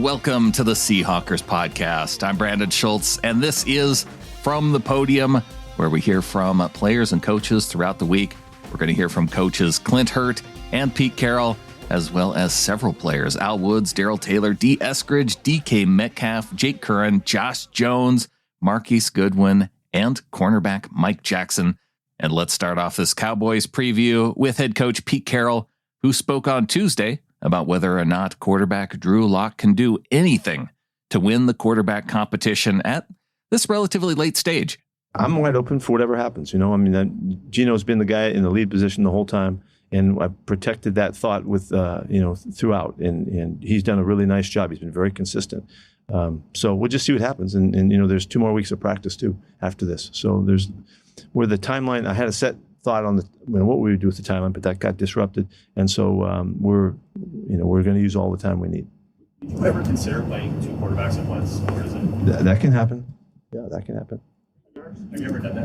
welcome to the Seahawkers podcast. I'm Brandon Schultz, and this is From the Podium, where we hear from players and coaches throughout the week. We're going to hear from coaches Clint Hurtt and Pete Carroll, as well as several players: Al Woods, Daryl Taylor, Dee Eskridge, DK Metcalf, Jake Curran, Josh Jones, Marquise Goodwin, and cornerback Mike Jackson. And let's start off this Cowboys preview with head coach Pete Carroll, who spoke on Tuesday about whether or not quarterback Drew Lock can do anything to win the quarterback competition at this relatively late stage. I'm wide open for whatever happens. Geno's been the guy in the lead position the whole time, and I protected that thought with, throughout. And he's done a really nice job. He's been very consistent. So we'll just see what happens. And there's 2 more weeks of practice too after this. So there's where the timeline. I had a set thought on what we would do with the timeline, but that got disrupted. And so we're going to use all the time we need. Did you ever consider playing 2 quarterbacks at once, or is it? That can happen. Yeah, that can happen. Have you ever done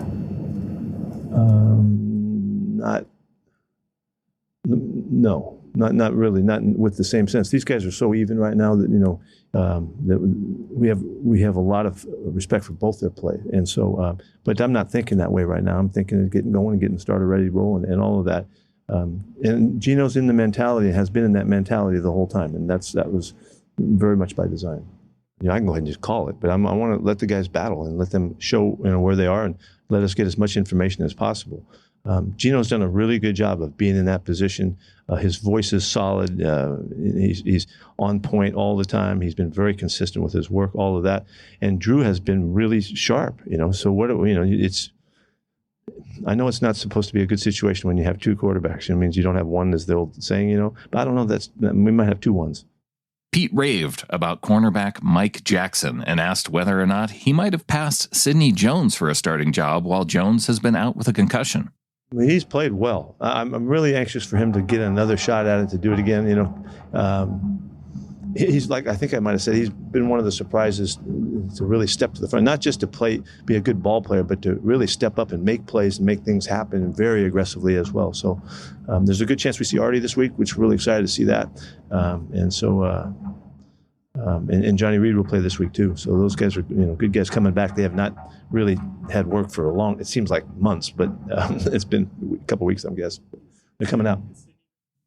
that? Not really. Not with the same sense. These guys are so even right now that that we have a lot of respect for both their play, and so. But I'm not thinking that way right now. I'm thinking of getting going and getting started, ready, rolling, and all of that. And Geno's in the mentality, has been in that mentality the whole time, and that was very much by design. I can go ahead and just call it, but I want to let the guys battle and let them show where they are and let us get as much information as possible. Geno's done a really good job of being in that position. His voice is solid. He's on point all the time. He's been very consistent with his work, all of that. And Drew has been really sharp. So it's. I know it's not supposed to be a good situation when you have 2 quarterbacks. It means you don't have one, as the old saying. But I don't know. We might have 2 ones. Pete raved about cornerback Mike Jackson and asked whether or not he might have passed Sidney Jones for a starting job while Jones has been out with a concussion. He's played well. I'm really anxious for him to get another shot at it, to do it again. He's like, I think I might have said, he's been one of the surprises to really step to the front, not just to be a good ball player, but to really step up and make plays and make things happen very aggressively as well. So there's a good chance we see Artie this week, which we're really excited to see that. And Johnny Reed will play this week too. So those guys are, good guys coming back. They have not really had work for it seems like months, but it's been a couple weeks, I guess. They're coming out.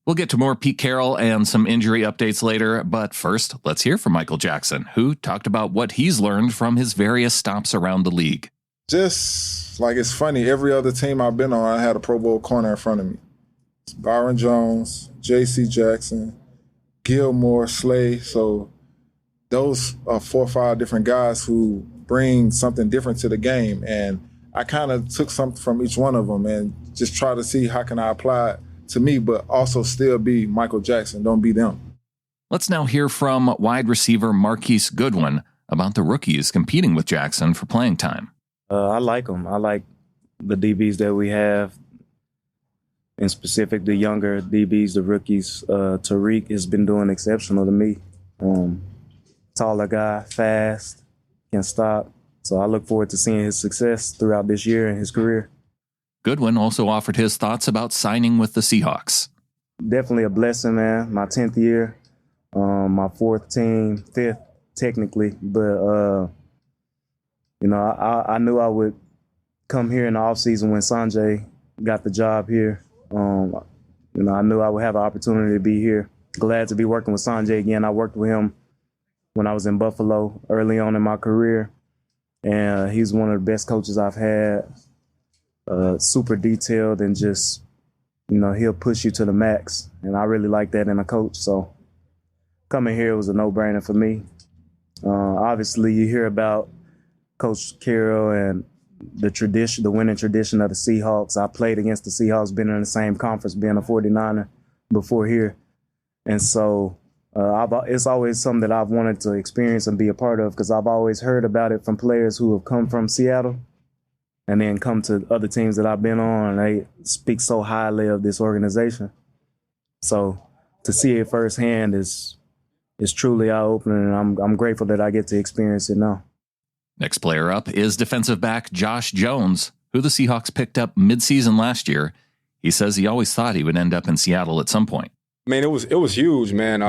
We'll get to more Pete Carroll and some injury updates later, but first, let's hear from Michael Jackson, who talked about what he's learned from his various stops around the league. Just like, it's funny, every other team I've been on, I had a Pro Bowl corner in front of me. It's Byron Jones, J.C. Jackson, Gilmore, Slay. So those are 4 or 5 different guys who bring something different to the game. And I kind of took something from each one of them and just try to see how can I apply it to me, but also still be Michael Jackson. Don't be them. Let's now hear from wide receiver Marquise Goodwin about the rookies competing with Jackson for playing time. I like them. I like the DBs that we have, in specific the younger DBs, the rookies. Tyreek has been doing exceptional to me. Taller guy, fast, can stop. So I look forward to seeing his success throughout this year and his career. Goodwin also offered his thoughts about signing with the Seahawks. Definitely a blessing, man. My 10th year, my 4th team, 5th technically. But, I knew I would come here in the offseason when Sanjay got the job here. I knew I would have an opportunity to be here. Glad to be working with Sanjay again. I worked with him when I was in Buffalo early on in my career. And he's one of the best coaches I've had. Super detailed and just, he'll push you to the max. And I really like that in a coach. So coming here was a no-brainer for me. Obviously, you hear about Coach Carroll and the winning tradition of the Seahawks. I played against the Seahawks, been in the same conference, being a 49er before here. And so it's always something that I've wanted to experience and be a part of, because I've always heard about it from players who have come from Seattle and then come to other teams that I've been on, and they speak so highly of this organization. So to see it firsthand is truly eye-opening, and I'm grateful that I get to experience it now. Next player up is defensive back Josh Jones, who the Seahawks picked up midseason last year. He says he always thought he would end up in Seattle at some point. Man, it was huge, man.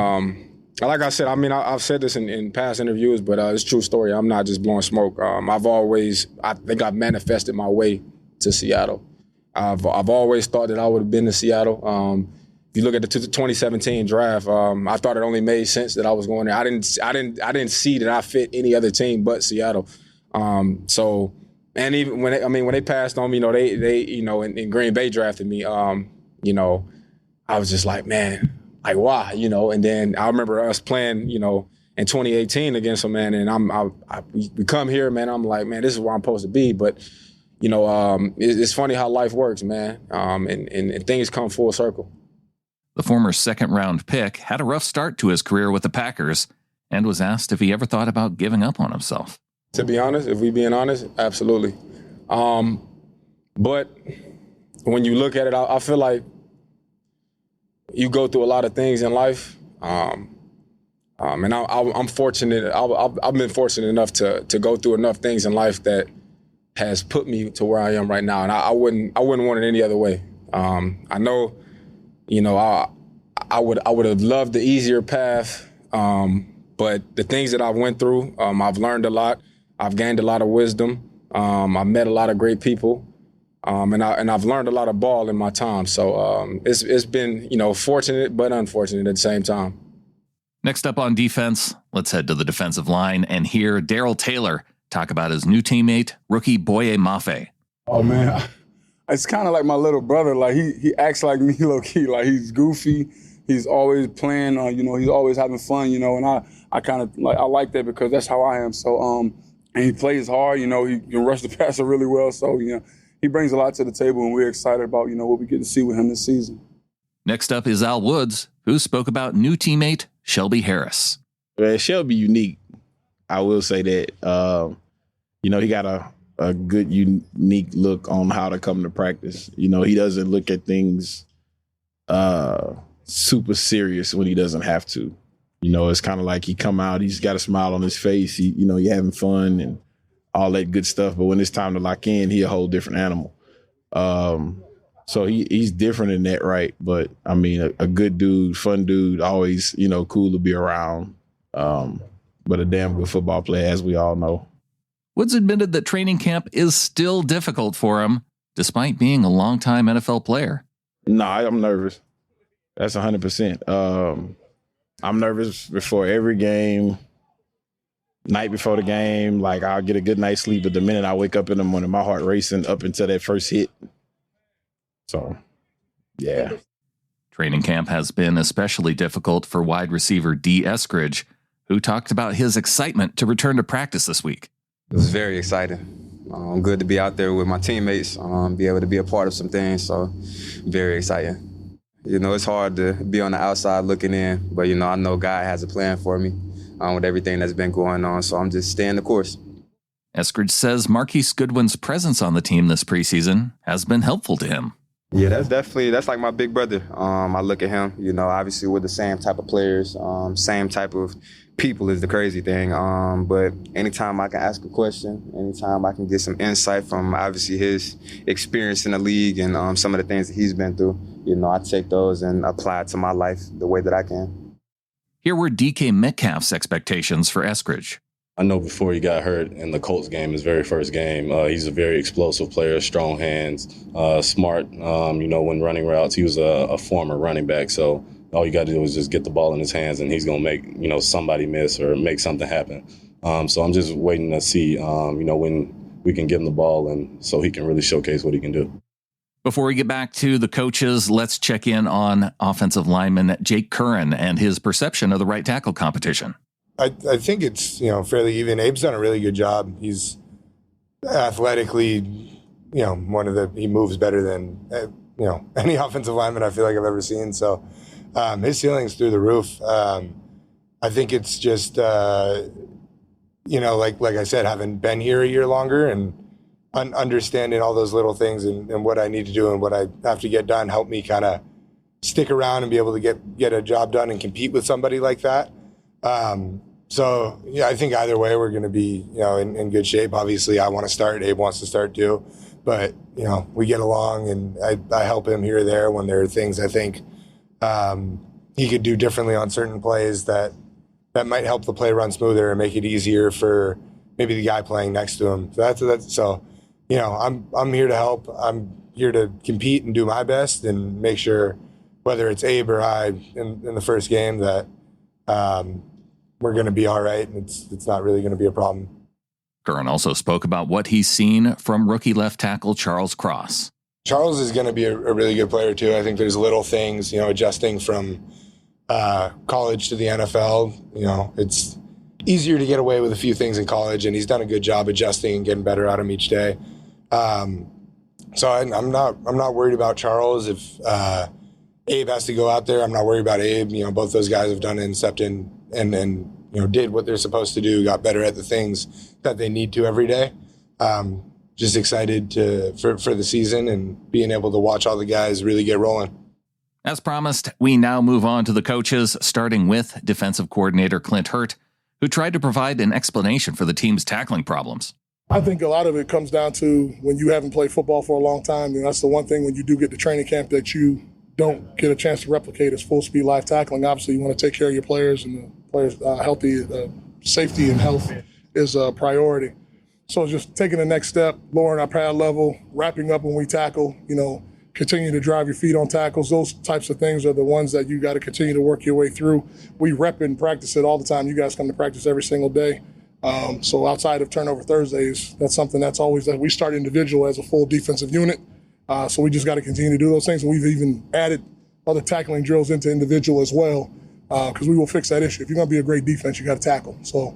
Like I said, I mean, I've said this in past interviews, but it's a true story. I'm not just blowing smoke. I think I've manifested my way to Seattle. I've always thought that I would have been to Seattle. If you look at the 2017 draft, I thought it only made sense that I was going there. I didn't see that I fit any other team but Seattle. And even when they passed on me, they in Green Bay drafted me. I was just like, man. Like, why, And then I remember us playing, in 2018 against them, man. And we come here, man. I'm like, man, this is where I'm supposed to be. But, it's funny how life works, man. And things come full circle. The former second-round pick had a rough start to his career with the Packers and was asked if he ever thought about giving up on himself. To be honest, if we being honest, absolutely. But when you look at it, I feel like you go through a lot of things in life, and I'm fortunate. I've been fortunate enough to go through enough things in life that has put me to where I am right now, and I wouldn't want it any other way. I know, I would have loved the easier path, but the things that I went through, I've learned a lot. I've gained a lot of wisdom. I've met a lot of great people. And I've learned a lot of ball in my time. So it's been, fortunate but unfortunate at the same time. Next up on defense, let's head to the defensive line and hear Darrell Taylor talk about his new teammate, rookie Boye Mafia. Oh, man. It's kind of like my little brother. Like, he acts like me low-key. Like, he's goofy. He's always playing, he's always having fun, and I kind of like that because that's how I am. So, and he plays hard, he can rush the passer really well. So, he brings a lot to the table, and we're excited about, what we get to see with him this season. Next up is Al Woods, who spoke about new teammate Shelby Harris. Well, Shelby unique. I will say that. He got a good, unique look on how to come to practice. He doesn't look at things super serious when he doesn't have to. It's kind of like he come out, he's got a smile on his face. He having fun and all that good stuff. But when it's time to lock in, he a whole different animal. So he's different in that, right? But, I mean, a good dude, fun dude, always, cool to be around. But a damn good football player, as we all know. Woods admitted that training camp is still difficult for him, despite being a longtime NFL player. No, I'm nervous. That's 100%. I'm nervous before every game. Night before the game, like I'll get a good night's sleep, but the minute I wake up in the morning, my heart racing up until that first hit. So, yeah. Training camp has been especially difficult for wide receiver Dee Eskridge, who talked about his excitement to return to practice this week. It was very exciting. Good to be out there with my teammates, be able to be a part of some things, so very exciting. It's hard to be on the outside looking in, but, I know God has a plan for me. With everything that's been going on, so I'm just staying the course. Eskridge says Marquise Goodwin's presence on the team this preseason has been helpful to him. Yeah, that's like my big brother. I look at him, obviously we're the same type of players, same type of people is the crazy thing. But anytime I can ask a question, anytime I can get some insight from obviously his experience in the league and some of the things that he's been through, I take those and apply it to my life the way that I can. Here were DK Metcalf's expectations for Eskridge. I know before he got hurt in the Colts game, his very first game, he's a very explosive player, strong hands, smart, when running routes. He was a former running back, so all you got to do is just get the ball in his hands and he's going to make, somebody miss or make something happen. So I'm just waiting to see, when we can give him the ball and so he can really showcase what he can do. Before we get back to the coaches, let's check in on offensive lineman Jake Curran and his perception of the right tackle competition. I think it's, fairly even. Abe's done a really good job. He's athletically, he moves better than, any offensive lineman I feel like I've ever seen. So his ceiling's through the roof. I think it's just, like I said, having been here a year longer and understanding all those little things and what I need to do and what I have to get done help me kind of stick around and be able to get a job done and compete with somebody like that. So, I think either way we're going to be, in good shape. Obviously, I want to start. Abe wants to start too. But, we get along and I help him here or there when there are things I think he could do differently on certain plays that, that might help the play run smoother and make it easier for maybe the guy playing next to him. So I'm here to help. I'm here to compete and do my best and make sure, whether it's Abe or I in the first game, that we're going to be all right, and it's not really going to be a problem. Curran also spoke about what he's seen from rookie left tackle Charles Cross. Charles is going to be a really good player too. I think there's little things, adjusting from college to the NFL. It's easier to get away with a few things in college, and he's done a good job adjusting and getting better at him each day. So I'm not worried about Charles. If Abe has to go out there, I'm not worried about Abe. Both those guys have done it and stepped in and did what they're supposed to do, got better at the things that they need to every day. Just excited for the season and being able to watch all the guys really get rolling. As promised, we now move on to the coaches, starting with defensive coordinator Clint Hurtt, who tried to provide an explanation for the team's tackling problems. I think a lot of it comes down to when you haven't played football for a long time. That's the one thing when you do get to training camp that you don't get a chance to replicate is full speed live tackling. Obviously, you want to take care of your players, and the players' healthy safety and health is a priority. So just taking the next step, lowering our pad level, wrapping up when we tackle, continue to drive your feet on tackles. Those types of things are the ones that you got to continue to work your way through. We rep and practice it all the time. You guys come to practice every single day. So outside of Turnover Thursdays, that's something that's always that we start individual as a full defensive unit. So we just got to continue to do those things. And we've even added other tackling drills into individual as well, because we will fix that issue. If you're going to be a great defense, you got to tackle. So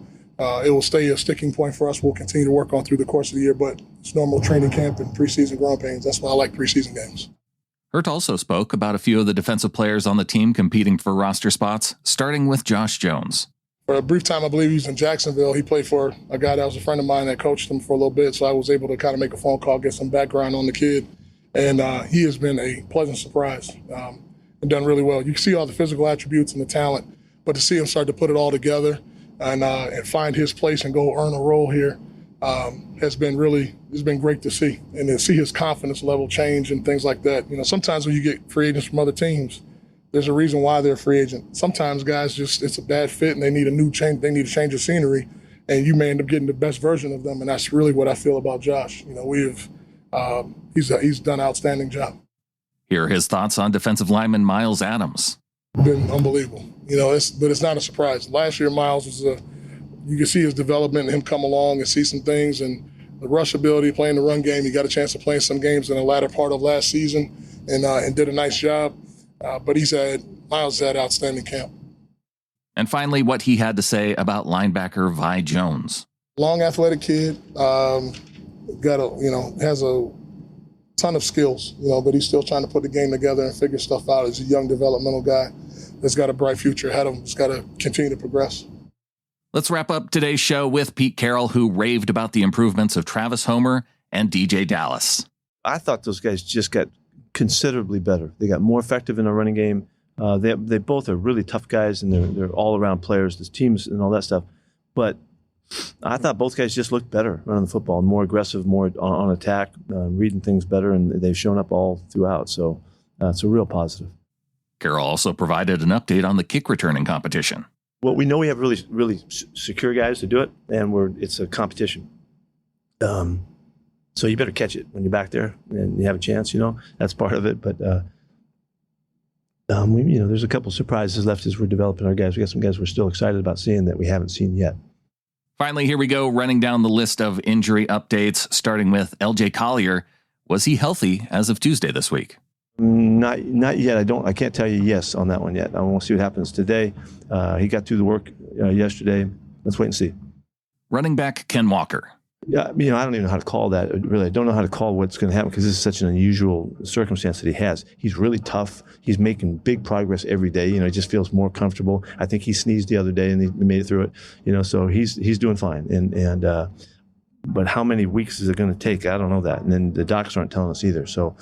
it will stay a sticking point for us. We'll continue to work on through the course of the year, but it's normal training camp and preseason growing pains. That's why I like preseason games. Hurtt also spoke about a few of the defensive players on the team competing for roster spots, starting with Josh Jones. For a brief time, I believe he was in Jacksonville. He played for a guy that was a friend of mine that coached him for a little bit, so I was able to kind of make a phone call, get some background on the kid, and he has been a pleasant surprise and done really well. You can see all the physical attributes and the talent, but to see him start to put it all together and find his place and go earn a role here has been great to see, and to see his confidence level change and things like that. Sometimes when you get free agents from other teams, there's a reason why they're a free agent. Sometimes guys it's a bad fit and they need a new change. They need a change of scenery, and you may end up getting the best version of them. And that's really what I feel about Josh. He's done an outstanding job. Here are his thoughts on defensive lineman Miles Adams. Been unbelievable. But it's not a surprise. Last year, Miles was you can see his development and him come along and see some things, and the rush ability, playing the run game. He got a chance to play in some games in the latter part of last season and did a nice job. But Miles had outstanding camp. And finally, what he had to say about linebacker Vi Jones. Long, athletic kid, has a ton of skills, but he's still trying to put the game together and figure stuff out. He's a young developmental guy that's got a bright future ahead of him. He's got to continue to progress. Let's wrap up today's show with Pete Carroll, who raved about the improvements of Travis Homer and DJ Dallas. I thought those guys just got considerably better. They got more effective in the running game. They both are really tough guys, and they're all-around players, the teams and all that stuff. But I thought both guys just looked better running the football, more aggressive, more on attack, reading things better, and they've shown up all throughout. So it's a real positive. Carroll also provided an update on the kick returning competition. Well, we know we have really, really secure guys to do it, and it's a competition. So you better catch it when you're back there and you have a chance. That's part of it. But there's a couple surprises left as we're developing our guys. We got some guys we're still excited about seeing that we haven't seen yet. Finally, here we go, running down the list of injury updates, starting with LJ Collier. Was he healthy as of Tuesday this week? Not yet. I can't tell you yes on that one yet. I want to see what happens today. He got through the work yesterday. Let's wait and see. Running back Ken Walker. Yeah, I don't even know how to call that. Really, I don't know how to call what's going to happen because this is such an unusual circumstance that he has. He's really tough. He's making big progress every day. He just feels more comfortable. I think he sneezed the other day and he made it through it. So he's doing fine. But how many weeks is it going to take? I don't know that. And then the doctors aren't telling us either. So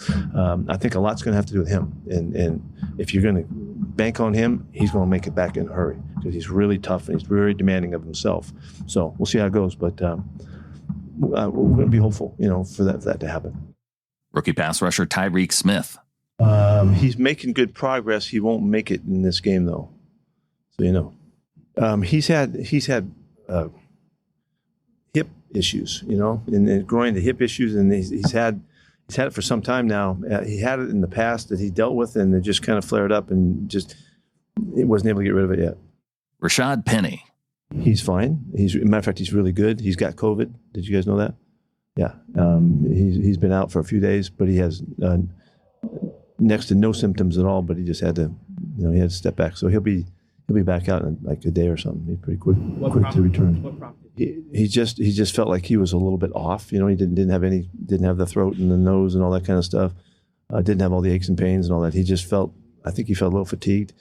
I think a lot's going to have to do with him. And if you're going to bank on him, he's going to make it back in a hurry because he's really tough and he's very demanding of himself. So we'll see how it goes. But we're going to be hopeful, for that to happen. Rookie pass rusher Tyreek Smith. He's making good progress. He won't make it in this game, though. So, He's had hip issues, and groin to hip issues, and he's had it for some time now. He had it in the past that he dealt with, and it just kind of flared up, and it wasn't able to get rid of it yet. Rashad Penny. He's fine. Matter of fact, he's really good. He's got COVID. Did you guys know that? Yeah. He's been out for a few days, but he has next to no symptoms at all. But he just had to, he had to step back. So he'll be back out in like a day or something. He's pretty quick to return. What prompted? He just felt like he was a little bit off. He didn't have the throat and the nose and all that kind of stuff. Didn't have all the aches and pains and all that. I think he felt a little fatigued.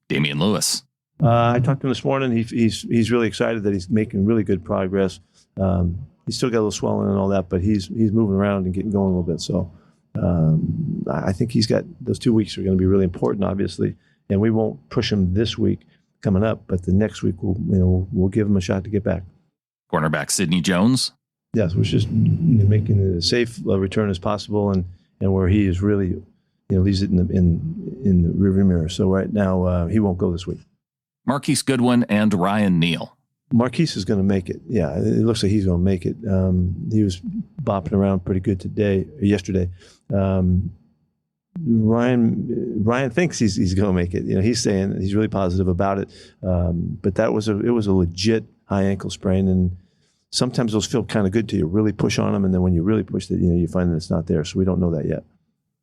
Damien Lewis. I talked to him this morning. He's really excited that he's making really good progress. He's still got a little swelling and all that, but he's moving around and getting going a little bit. So I think he's got those 2 weeks are going to be really important, obviously. And we won't push him this week coming up, but the next week we'll give him a shot to get back. Cornerback Sidney Jones. Yes, we're just making it as safe a return as possible, and where he is really leaves it in the rearview mirror. So right now he won't go this week. Marquise Goodwin and Ryan Neal. Marquise is going to make it. Yeah, it looks like he's going to make it. He was bopping around pretty good yesterday. Ryan thinks he's going to make it. He's saying he's really positive about it. But it was a legit high ankle sprain, and sometimes those feel kind of good till you really push on them, and then when you really push it, you find that it's not there. So we don't know that yet.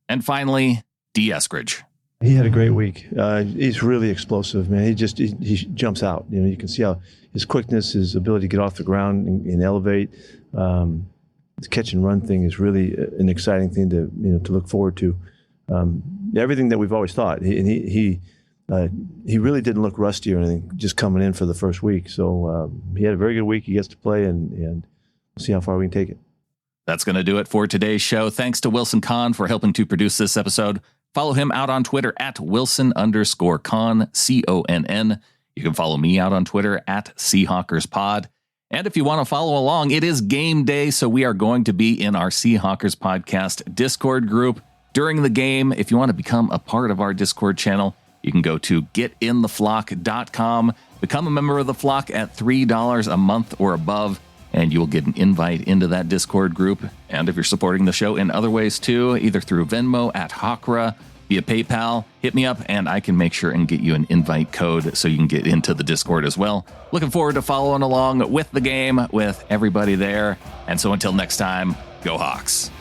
And finally, Dee Eskridge. He had a great week. He's really explosive, man. He jumps out. You can see how his quickness, his ability to get off the ground and elevate. His catch and run thing is really an exciting thing to look forward to. Everything that we've always thought. He really didn't look rusty or anything just coming in for the first week. So he had a very good week. He gets to play, and we'll see how far we can take it. That's going to do it for today's show. Thanks to Wilson Kahn for helping to produce this episode. Follow him out on Twitter at Wilson_Kahn, CONN. You can follow me out on Twitter at SeahawkersPod. And if you want to follow along, it is game day, so we are going to be in our Seahawkers Podcast Discord group during the game. If you want to become a part of our Discord channel, you can go to getintheflock.com, become a member of the flock at $3 a month or above, and you will get an invite into that Discord group. And if you're supporting the show in other ways too, either through Venmo at Hawkra, via PayPal, hit me up and I can make sure and get you an invite code so you can get into the Discord as well. Looking forward to following along with the game with everybody there. And so until next time, go Hawks.